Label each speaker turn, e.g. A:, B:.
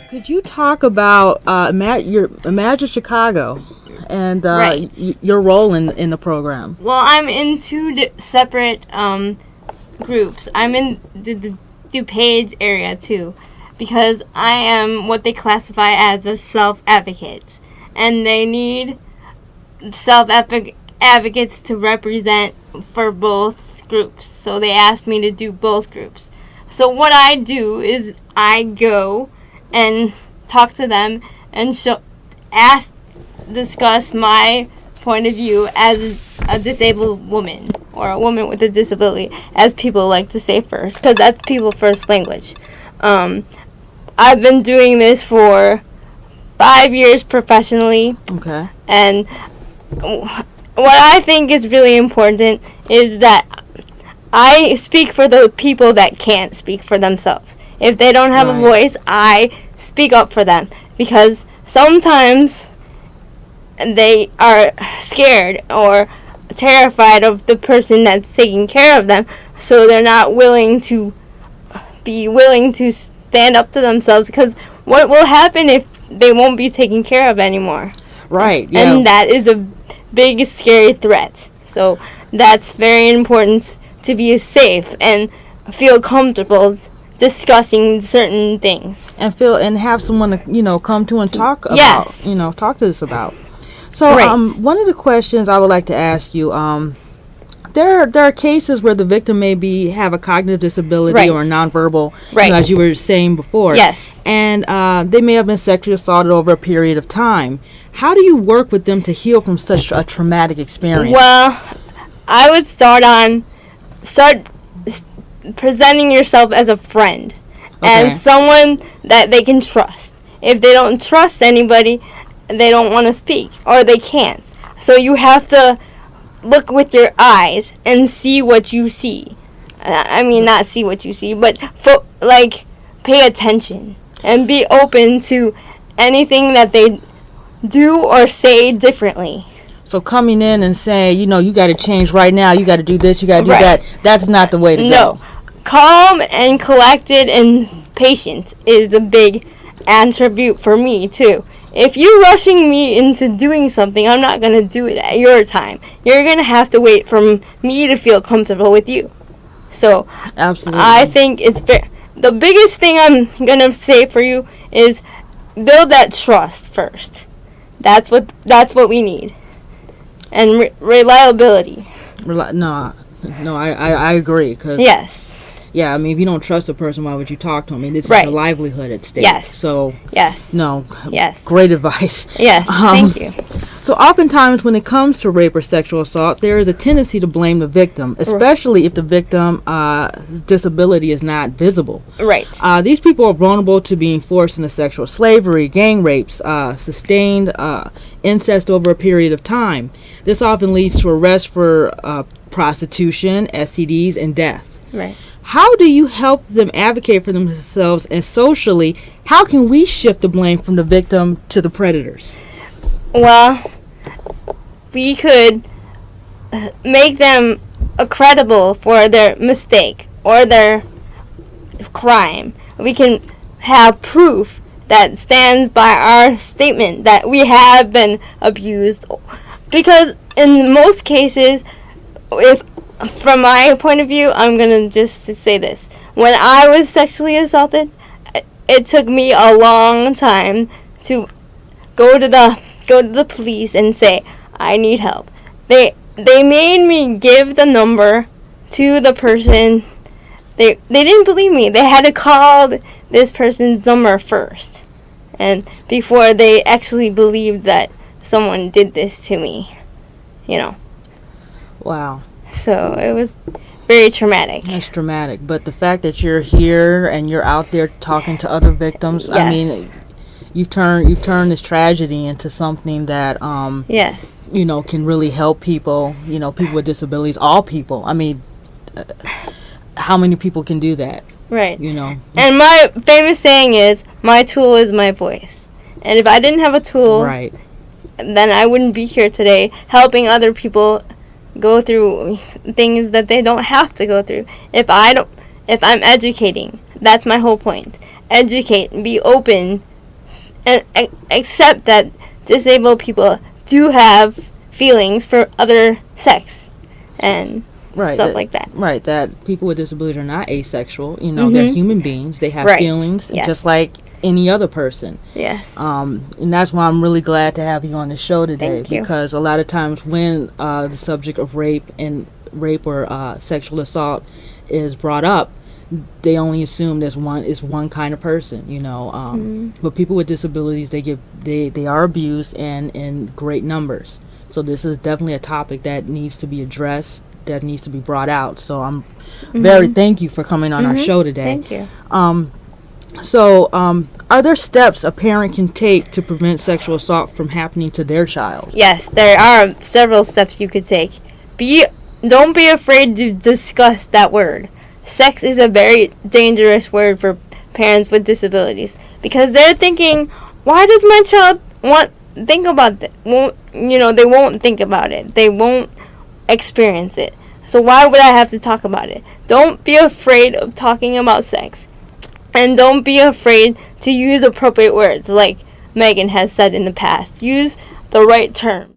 A: Could you talk about Imagine Chicago and
B: Right.
A: your role in the program?
B: Well, I'm in two separate groups. I'm in the DuPage area too, because I am what they classify as a self-advocate, and they need self-advocates to represent for both groups. So they asked me to do both groups. So what I do is I go and talk to them and discuss my point of view as a disabled woman, or a woman with a disability, as people like to say first, because that's people's first language. I've been doing this for 5 years professionally.
A: Okay.
B: And what I think is really important is that I speak for the people that can't speak for themselves. If they don't have a voice, I speak up for them, because sometimes they are scared or terrified of the person that's taking care of them, so they're not willing to stand up to themselves, because what will happen if they won't be taken care of anymore?
A: Right, yeah.
B: And that is a big, scary threat. So that's very important, to be safe and feel comfortable discussing certain things.
A: And have someone to come to and talk about.
B: Yes.
A: Talk to us about. So one of the questions I would like to ask you, there are cases where the victim have a cognitive disability or a nonverbal, as you were saying before.
B: Yes.
A: And they may have been sexually assaulted over a period of time. How do you work with them to heal from such a traumatic experience?
B: Well, I would start presenting yourself as a friend, and someone that they can trust. If they don't trust anybody, they don't want to speak, or they can't. So you have to look with your eyes and see what you see. I mean, not see what you see, but pay attention and be open to anything that they do or say differently.
A: So coming in and saying, you got to change right now, you got to do this, you got to do that, that's not the way to go.
B: No. Calm and collected and patient is a big attribute for me, too. If you're rushing me into doing something, I'm not going to do it at your time. You're going to have to wait for me to feel comfortable with you. So,
A: absolutely.
B: I think it's fair. The biggest thing I'm going to say for you is build that trust first. That's what we need. And reliability.
A: I agree. Cause
B: yes.
A: Yeah, I mean, if you don't trust a person, why would you talk to them? I mean, this is a livelihood at stake.
B: Yes.
A: So,
B: yes.
A: No.
B: Yes.
A: Great advice.
B: Yes, thank you.
A: So oftentimes when it comes to rape or sexual assault, there is a tendency to blame the victim, especially if the victim's disability is not visible.
B: Right.
A: These people are vulnerable to being forced into sexual slavery, gang rapes, sustained incest over a period of time. This often leads to arrest for prostitution, STDs, and death.
B: Right.
A: How do you help them advocate for themselves, and socially, how can we shift the blame from the victim to the predators?
B: Well, we could make them credible for their mistake or their crime. We can have proof that stands by our statement that we have been abused. Because in most cases, from my point of view, I'm going to just say this. When I was sexually assaulted, it took me a long time to go to the police and say, I need help. They made me give the number to the person. They didn't believe me. They had to call this person's number first, and before they actually believed that someone did this to me.
A: Wow.
B: So it was very traumatic.
A: That's traumatic. But the fact that you're here and you're out there talking to other victims,
B: yes.
A: I mean, you turn this tragedy into something that
B: yes.
A: Can really help people, people with disabilities, all people. I mean, how many people can do that?
B: Right.
A: And
B: my famous saying is, my tool is my voice. And if I didn't have a tool,
A: right,
B: then I wouldn't be here today helping other people go through things that they don't have to go through. If I'm educating, that's my whole point. Educate, be open, and accept that disabled people do have feelings for other sex and stuff like that.
A: Right, that people with disabilities are not asexual. You know, they're human beings. They have feelings just like any other person.
B: Yes.
A: And that's why I'm really glad to have you on the show today.
B: Thank you.
A: Because a lot of times when the subject of rape or sexual assault is brought up, they only assume there's one kind of person, you know. But people with disabilities, they are abused and in great numbers. So this is definitely a topic that needs to be addressed, that needs to be brought out. So I'm very thank you for coming on our show today.
B: Thank you.
A: So are there steps a parent can take to prevent sexual assault from happening to their child?
B: Yes, there are several steps you could take. Don't be afraid to discuss that word. Sex is a very dangerous word for parents with disabilities because they're thinking, why does my child think about that? They won't think about it. They won't experience it. So why would I have to talk about it? Don't be afraid of talking about sex. And don't be afraid to use appropriate words like Megan has said in the past. Use the right term.